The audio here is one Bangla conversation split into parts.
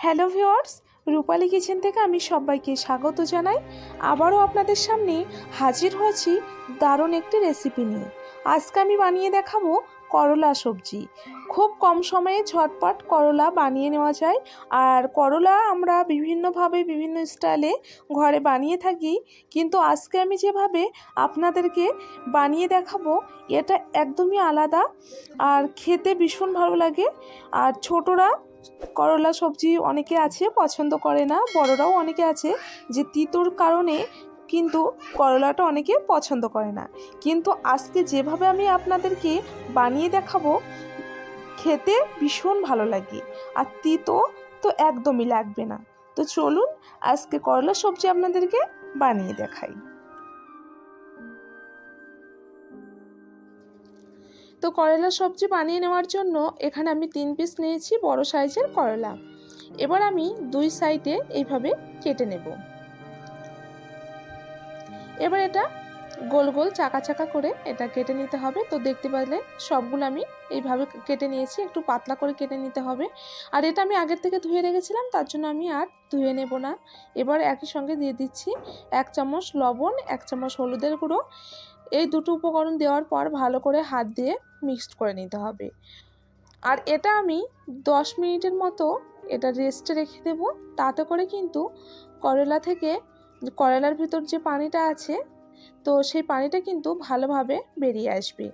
হ্যালো ভিউয়ার্স, রূপালী কিচেন থেকে আমি সবাইকে স্বাগত জানাই। আবারও আপনাদের সামনে হাজির হয়েছি দারুণ একটি রেসিপি নিয়ে। আজকে আমি বানিয়ে দেখাবো করলা সবজি। খুব কম সময়ে ঝটপট করলা বানিয়ে নেওয়া যায়। আর করলা আমরা বিভিন্নভাবে বিভিন্ন স্টাইলে ঘরে বানিয়ে থাকি, কিন্তু আজকে আমি যেভাবে আপনাদেরকে বানিয়ে দেখাবো এটা একদমই আলাদা আর খেতে ভীষণ ভালো লাগে। আর ছোটরা করলা সবজি অনেকে আছে পছন্দ করে না, বড়রাও অনেকে আছে যে তিতোর কারণে কিন্তু করলাটা অনেকে পছন্দ করে না। কিন্তু আজকে যেভাবে আমি আপনাদেরকে বানিয়ে দেখাবো খেতে ভীষণ ভালো লাগে, আর তিতো তো একদমই লাগবে না। তো চলুন আজকে করলা সবজি আপনাদেরকে বানিয়ে দেখাই। তো করলা সবজি বানিয়ে নেওয়ার জন্য এখানে আমি 3 পিস নিয়েছি বড় সাইজের করলা। এবার আমি 2 সাইডে এইভাবে কেটে নেব। এবার এটা গোল গোল চাকা চাকা করে এটা কেটে নিতে হবে। তো দেখতে পেলেন সবগুলো আমি এইভাবে কেটে নিয়েছি, একটু পাতলা করে কেটে নিতে হবে। আর এটা আমি আগের থেকে ধুয়ে রেখেছিলাম, তার জন্য আমি আর ধুয়ে নেব না। এবার একই সঙ্গে দিয়ে দিচ্ছি 1 চামচ লবণ, 1 চামচ হলুদের গুঁড়ো। এই দুটো উপকরণ দেওয়ার পর ভালো করে হাত দিয়ে মিক্সড করে নিতে হবে। আর এটা আমি 10 মিনিটের মতো এটা রেস্টে রেখে দেব। তাতে করে কিন্তু করলা থেকে করলার ভিতর যে পানিটা আছে তো সেই পানিটা কিন্তু ভালোভাবে বেরিয়ে আসবে।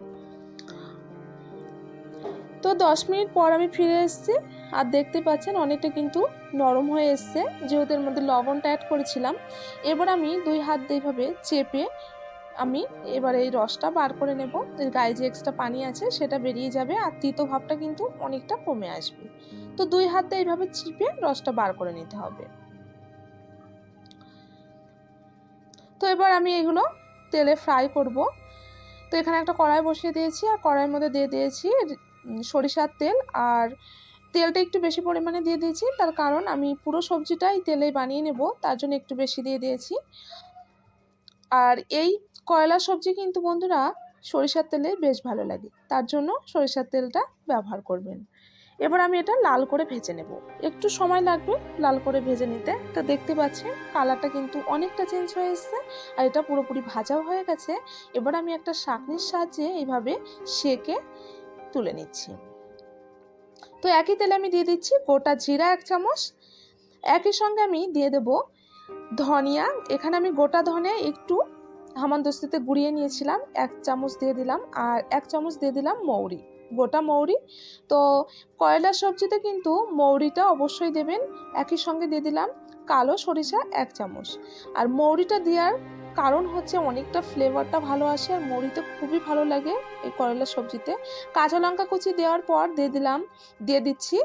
তো 10 মিনিট পর আমি ফিরে এসেছি, আর দেখতে পাচ্ছেন অনেকটা কিন্তু নরম হয়ে এসছে, যেহেতু এর মধ্যে লবণটা অ্যাড করেছিলাম। এবার আমি 2 হাত দিয়ে এইভাবে চেপে আমি এবার এই রসটা বার করে নেব। এর গায়ে যে এক্সট্রা পানি আছে সেটা বেরিয়ে যাবে, আর তিতো ভাবটা কিন্তু অনেকটা কমে আসবে। তো 2 হাত দিয়ে এইভাবে চিপে রসটা বার করে নিতে হবে। তো এবার আমি এগুলো তেলে ফ্রাই করব। তো এখানে একটা কড়াই বসিয়ে দিয়েছি, আর কড়াইয়ের মধ্যে দিয়ে দিয়েছি সরিষার তেল। আর তেলটা একটু বেশি পরিমাণে দিয়ে দিয়েছি, তার কারণ আমি পুরো সবজিটা এই তেলেই বানিয়ে নেব, তার জন্য একটু বেশি দিয়ে দিয়েছি। আর এই করলা সবজি কিন্তু বন্ধুরা সরিষার তেলে বেশ ভালো লাগে, তার জন্য সরিষার তেলটা ব্যবহার করবেন। এবার আমি এটা লাল করে ভেজে নেব, একটু সময় লাগবে লাল করে ভেজে নিতে। তো দেখতে পাচ্ছেন কালারটা কিন্তু অনেকটা চেঞ্জ হয়ে এসেছে, আর এটা পুরোপুরি ভাজাও হয়ে গেছে। এবার আমি একটা ছাঁকনির সাহায্যে এইভাবে সেকে তুলে নিচ্ছি। তো একই তেলে আমি দিয়ে দিচ্ছি গোটা জিরা 1 চামচ। একই সঙ্গে আমি দিয়ে দেব ধনিয়া। এখানে আমি গোটা ধনিয়া একটু হামানদিস্তাতে গুঁড়িয়ে নিয়েছিলাম, 1 চামচ দিয়ে দিলাম। আর 1 চামচ দিয়ে দিলাম মৌরি, গোটা মৌরি। তো করলা সবজিতে কিন্তু মৌরিটা অবশ্যই দেবেন। একই সঙ্গে দিয়ে দিলাম কালো সরিষা 1 চামচ। আর মৌরিটা দেওয়ার কারণ হচ্ছে অনেকটা ফ্লেভারটা ভালো আসে, আর মৌরিতে খুবই ভালো লাগে এই করলা সবজিতে। কাঁচা লঙ্কা কুচি দেওয়ার পর দিয়ে দিচ্ছি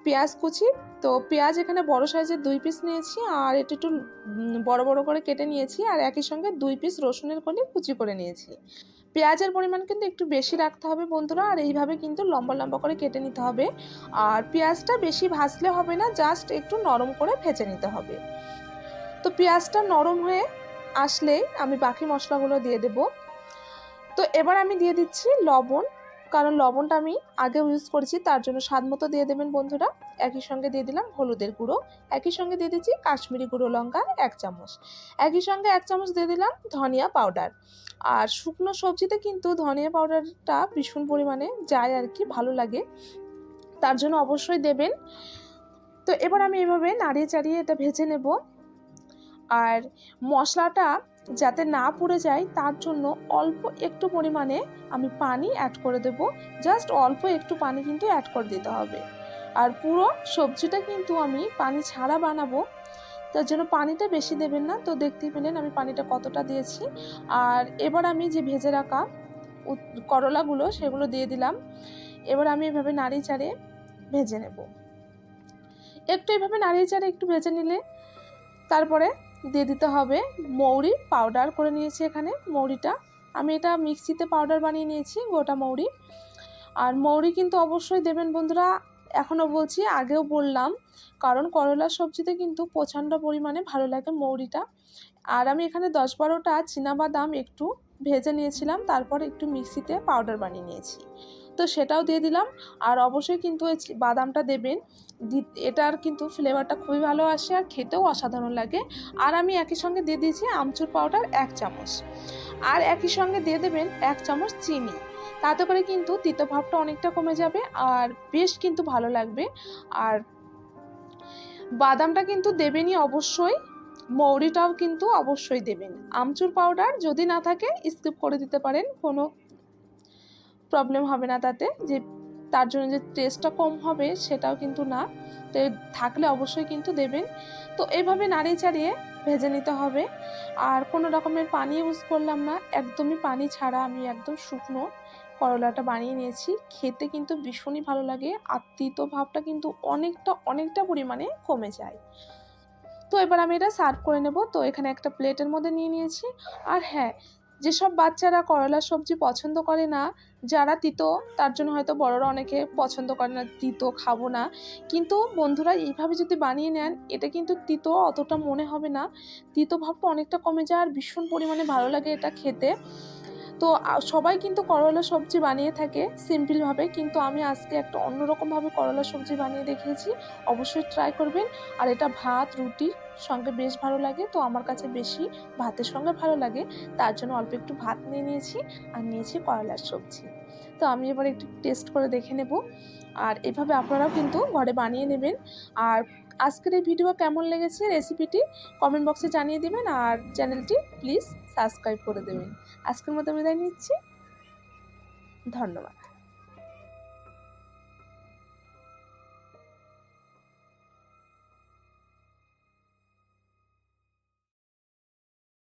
পেঁয়াজ কুচি। তো পেঁয়াজ এখানে বড় সাইজের 2 পিস নিয়েছি, আর এটা একটু বড় বড় করে কেটে নিয়েছি। আর একই সঙ্গে 2 পিস রসুনের কলি কুচি করে নিয়েছি। পেঁয়াজের পরিমাণ কিন্তু একটু বেশি রাখতে হবে বন্ধুরা, আর এইভাবে কিন্তু লম্বা লম্বা করে কেটে নিতে হবে। আর পেঁয়াজটা বেশি ভাজলে হবে না, জাস্ট একটু নরম করে ভেজে নিতে হবে। তো পেঁয়াজটা নরম হয়ে আসলেই আমি বাকি মশলাগুলো দিয়ে দেব। তো এবার আমি দিয়ে দিচ্ছি লবণ, কারণ লবণটা আমি আগে ইউজ করেছি, তার জন্য স্বাদ মতো দিয়ে দেবেন বন্ধুরা। একই সঙ্গে দিয়ে দিলাম হলুদের গুঁড়ো, একই সঙ্গে দিয়ে দিচ্ছি কাশ্মীরি গুঁড়ো লঙ্কা 1 চামচ, একই সঙ্গে 1 চামচ দিয়ে দিলাম ধনিয়া পাউডার। আর শুকনো সবজিতে কিন্তু ধনিয়া পাউডারটা ভীষণ পরিমাণে যায় আর কি, ভালো লাগে, তার জন্য অবশ্যই দেবেন। তো এবার আমি এভাবে নাড়িয়ে চাড়িয়ে এটা ভেজে নেব। আর মশলাটা যাতে না পুড়ে যায় তার জন্য অল্প একটু পরিমাণে আমি পানি অ্যাড করে দেব, জাস্ট অল্প একটু পানি কিন্তু অ্যাড করে দিতে হবে। আর পুরো সবজিটা কিন্তু আমি পানি ছাড়া বানাবো, তার জন্য পানিটা বেশি দেবেন না। তো দেখতেই পেলেন আমি পানিটা কতটা দিয়েছি। আর এবার আমি যে ভেজে রাখা করলাগুলো সেগুলো দিয়ে দিলাম। এবার আমি এভাবে নাড়িয়ে চাড়িয়ে ভেজে নেব। একটু এভাবে নাড়িয়ে চাড়িয়ে একটু ভেজে নিলে তারপরে দিয়ে দিতে হবে মৌরি পাউডার করে নিয়েছি। এখানে মৌরিটা আমি এটা মিক্সিতে পাউডার বানিয়ে নিয়েছি, গোটা মৌরি। আর মৌরি কিন্তু অবশ্যই দেবেন বন্ধুরা, এখনও বলছি আগেও বললাম, কারণ করলার সবজিতে কিন্তু প্রচণ্ড পরিমাণে ভালো লাগে মৌরিটা। আর আমি এখানে 10-12টা চীনাবাদাম একটু ভেজে নিয়েছিলাম, তারপর একটু মিক্সিতে পাউডার বানিয়ে নিয়েছি। তো সেটাও দিয়ে দিলাম। আর অবশ্যই কিন্তু এই বাদামটা দেবেন, এটার কিন্তু ফ্লেভারটা খুবই ভালো আসে আর খেতেও অসাধারণ লাগে। আর আমি একই সঙ্গে দিয়ে দিয়েছি আমচুর পাউডার 1 চামচ, আর একই সঙ্গে দিয়ে দেবেন 1 চামচ চিনি। তাতে করে কিন্তু তিতো ভাবটা অনেকটা কমে যাবে আর বেশ কিন্তু ভালো লাগবে। আর বাদামটা কিন্তু দেবেনই অবশ্যই, মৌরিটাও কিন্তু অবশ্যই দেবেন। আমচুর পাউডার যদি না থাকে স্কিপ করে দিতে পারেন, কোনো প্রবলেম হবে না তাতে, যে তার জন্য যে টেস্টটা কম হবে সেটাও কিন্তু না, তো থাকলে অবশ্যই কিন্তু দেবেন। তো এইভাবে নাড়িয়ে চাড়িয়ে ভেজে নিতে হবে। আর কোনো রকমের পানি ইউজ করলাম না, একদমই পানি ছাড়া আমি একদম শুকনো করলাটা বানিয়ে নিয়েছি। খেতে কিন্তু ভীষণই ভালো লাগে আর তিতো ভাবটা কিন্তু অনেকটা পরিমাণে কমে যায়। তো এবার আমি এটা সার্ভ করে নেব। তো এখানে একটা প্লেটের মধ্যে নিয়ে নিয়েছি। আর হ্যাঁ, যেসব বাচ্চারা করলা সবজি পছন্দ করে না, যারা তিতো, তার জন্য হয়তো বড়রা অনেকে পছন্দ করে না, তিতো খাবো না, কিন্তু বন্ধুরা এইভাবে যদি বানিয়ে নেন, এটা কিন্তু তিতো অতটা মনে হবে না, তিতো ভাবটা অনেকটা কমে যায় আর ভীষণ পরিমাণে ভালো লাগে এটা খেতে। তো সবাই কিন্তু করলা সবজি বানিয়ে থাকে সিম্পলভাবে, কিন্তু আমি আজকে একটা অন্যরকমভাবে করলা সবজি বানিয়ে দেখিয়েছি। অবশ্যই ট্রাই করবেন। আর এটা ভাত রুটির সঙ্গে বেশ ভালো লাগে, তো আমার কাছে বেশি ভাতের সঙ্গে ভালো লাগে, তার জন্য অল্প একটু ভাত নিয়ে নিয়েছি আর নিয়েছি করলার সবজি। তো আমি এবার একটু টেস্ট করে দেখে নেব। আর এভাবে আপনারাও কিন্তু ঘরে বানিয়ে নেবেন। আর আজকের এই ভিডিও কেমন লেগেছে রেসিপিটি কমেন্ট বক্সে জানিয়ে দেবেন আর চ্যানেলটি প্লিজ সাবস্ক্রাইব করে দেবেন। আজকের মতো বিদায় নিচ্ছি, ধন্যবাদ।